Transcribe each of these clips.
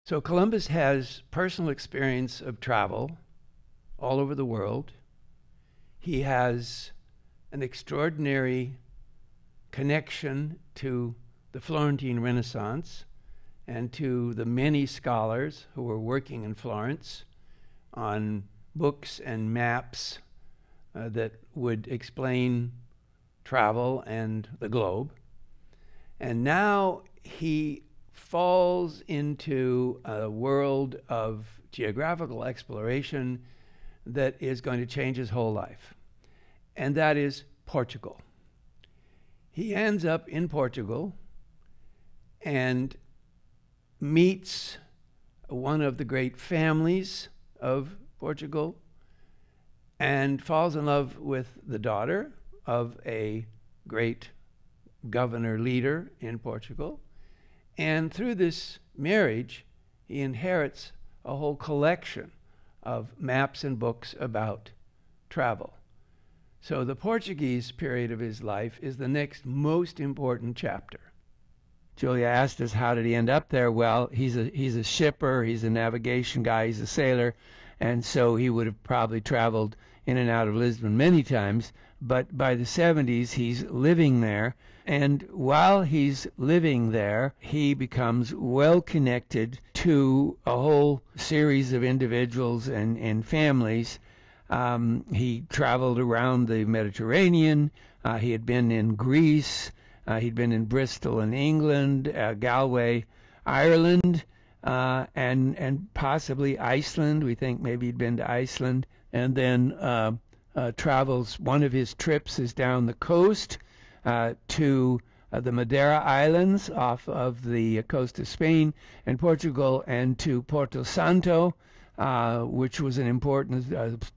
So Columbus has personal experience of travel all over the world. He has an extraordinary connection to the Florentine Renaissance and to the many scholars who were working in Florence on books and maps that would explain travel and the globe. And now he falls into a world of geographical exploration that is going to change his whole life, and that is Portugal. He ends up in Portugal and meets one of the great families of Portugal and falls in love with the daughter of a great governor leader in Portugal. And through this marriage, he inherits a whole collection of maps and books about travel. So the Portuguese period of his life is the next most important chapter. Julia asked us, how did he end up there? Well, he's a shipper, he's a navigation guy, he's a sailor, and so he would have probably traveled in and out of Lisbon many times. But by the 70s, he's living there, and while he's living there, he becomes well connected to a whole series of individuals and families. He traveled around the Mediterranean. He had been in Greece. He'd been in Bristol in England, Galway, Ireland, and possibly Iceland. We think maybe he'd been to Iceland. And then travels, one of his trips is down the coast to the Madeira Islands off of the coast of Spain and Portugal, and to Porto Santo, which was an important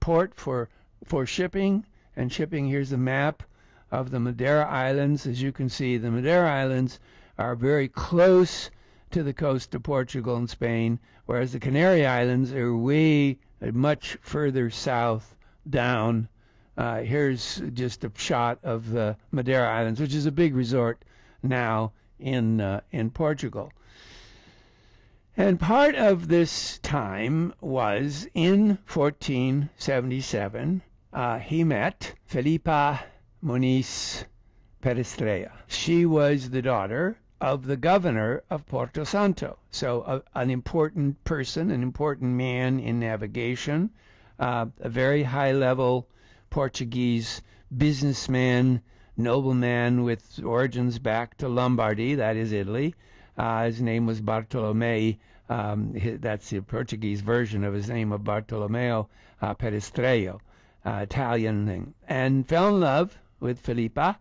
port for shipping. And shipping, here's a map of the Madeira Islands. As you can see, the Madeira Islands are very close to the coast of Portugal and Spain, whereas the Canary Islands are much further south down. Here's just a shot of the Madeira Islands, which is a big resort now in Portugal. And part of this time was in 1477. He met Felipa Muniz Perestrella. She was the daughter of the governor of Porto Santo, so an important person, an important man in navigation, a very high-level Portuguese businessman, nobleman with origins back to Lombardy, that is Italy. His name was Bartolomei. That's the Portuguese version of his name of Bartolomeo Perestrello, Italian thing, and fell in love with Felipa,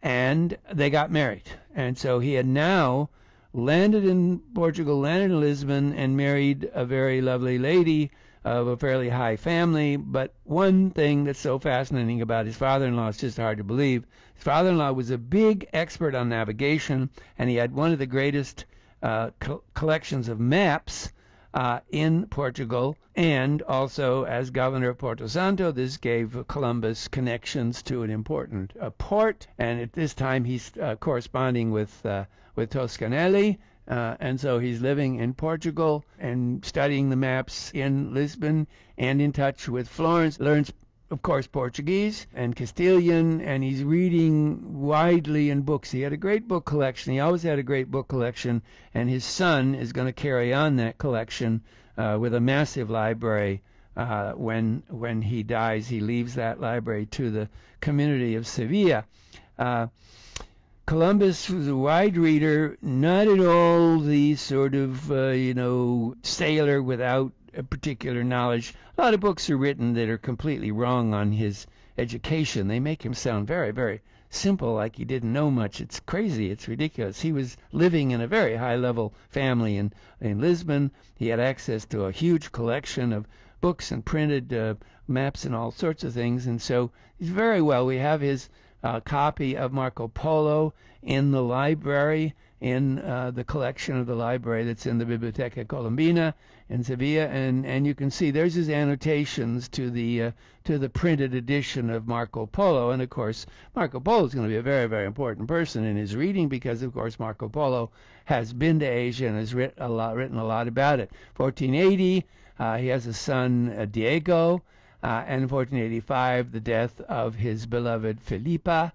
and they got married. And so he had now landed in Portugal, landed in Lisbon, and married a very lovely lady of a fairly high family. But one thing that's so fascinating about his father-in-law, it's just hard to believe. His father-in-law was a big expert on navigation, and he had one of the greatest collections of maps in Portugal, and also as governor of Porto Santo, this gave Columbus connections to an important port, and at this time he's corresponding with Toscanelli, and so he's living in Portugal and studying the maps in Lisbon and in touch with Florence, learns of course Portuguese and Castilian, and he's reading widely in books. He had a great book collection. He always had a great book collection, and his son is going to carry on that collection with a massive library. When he dies, he leaves that library to the community of Sevilla. Columbus was a wide reader, not at all the sort of sailor without a particular knowledge. A lot of books are written that are completely wrong on his education. They make him sound very, very simple, like he didn't know much. It's crazy. It's ridiculous. He was living in a very high-level family in Lisbon. He had access to a huge collection of books and printed maps and all sorts of things, and so he's very well. We have his copy of Marco Polo in the library, in the collection of the library that's in the Biblioteca Colombina in Sevilla, and you can see there's his annotations to the printed edition of Marco Polo. And of course, Marco Polo is going to be a very, very important person in his reading, because of course Marco Polo has been to Asia and has written a lot about it. 1480, he has a son, Diego, and in 1485, the death of his beloved Felipa.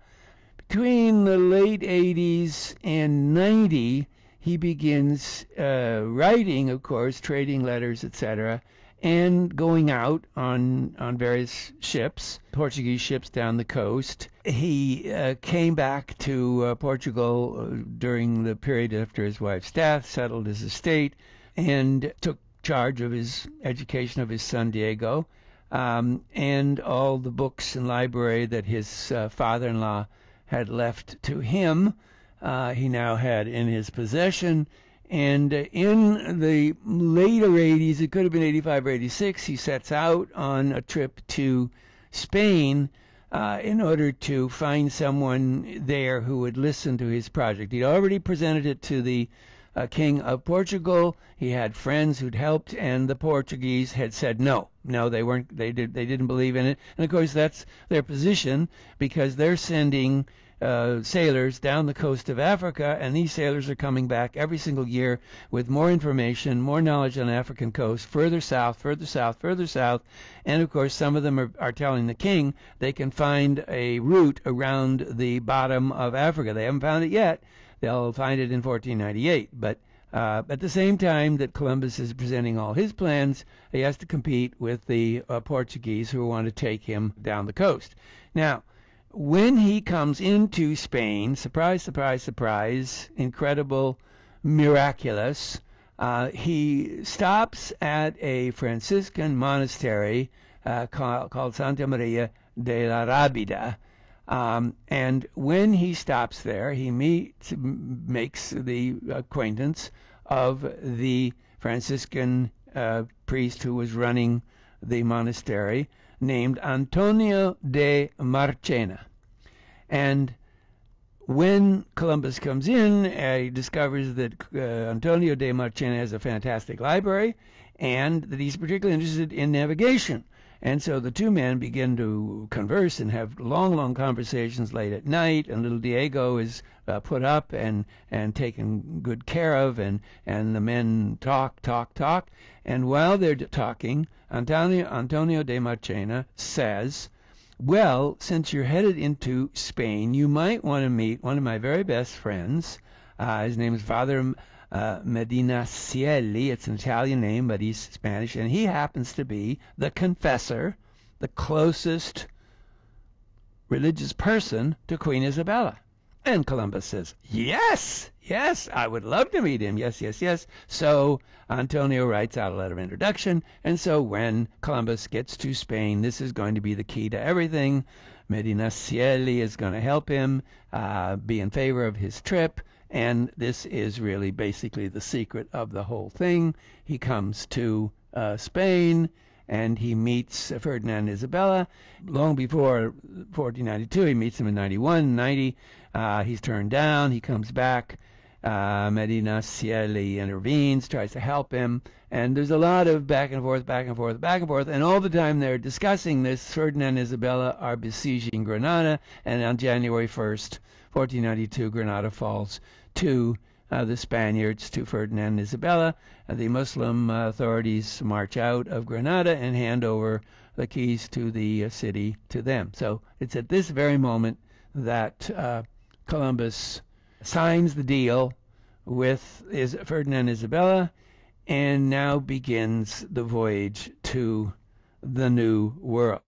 Between the late 80s and 90, he begins writing, of course, trading letters, etc., and going out on various ships, Portuguese ships down the coast. He came back to Portugal during the period after his wife's death, settled his estate, and took charge of his education of his son Diego, and all the books and library that his father-in-law had left to him, he now had in his possession. And in the later 80s, it could have been 85 or 86, he sets out on a trip to Spain in order to find someone there who would listen to his project. He'd already presented it to the King of Portugal. He had friends who'd helped, and the Portuguese had said no, they didn't believe in it. And of course that's their position, because they're sending sailors down the coast of Africa, and these sailors are coming back every single year with more information, more knowledge on the African coast, further south, and of course some of them are telling the king they can find a route around the bottom of Africa. They haven't found it yet. They'll find it in 1498, but at the same time that Columbus is presenting all his plans, he has to compete with the Portuguese who want to take him down the coast. Now, when he comes into Spain, surprise, surprise, surprise, incredible, miraculous, he stops at a Franciscan monastery called Santa Maria de la Rábida. And when he stops there, he makes the acquaintance of the Franciscan priest who was running the monastery, named Antonio de Marchena. And when Columbus comes in, he discovers that Antonio de Marchena has a fantastic library, and that he's particularly interested in navigation. And so the two men begin to converse and have long, long conversations late at night, and little Diego is put up and taken good care of, and the men talk. And while they're talking, Antonio de Marchena says, well, since you're headed into Spain, you might want to meet one of my very best friends. His name is Father Medinaceli. It's an Italian name, but he's Spanish, and he happens to be the confessor, the closest religious person to Queen Isabella. And Columbus says, yes, I would love to meet him. Yes. So Antonio writes out a letter of introduction, and so when Columbus gets to Spain, this is going to be the key to everything. Medinaceli is going to help him be in favor of his trip. And this is really basically the secret of the whole thing. He comes to Spain, and he meets Ferdinand and Isabella. Long before 1492, he meets him in 91, 90. He's turned down. He comes back. Medinaceli intervenes, tries to help him. And there's a lot of back and forth. And all the time they're discussing this, Ferdinand and Isabella are besieging Granada. And on January 1st, 1492, Granada falls to the Spaniards, to Ferdinand and Isabella. The Muslim authorities march out of Granada and hand over the keys to the city to them. So it's at this very moment that Columbus signs the deal with Ferdinand and Isabella, and now begins the voyage to the New World.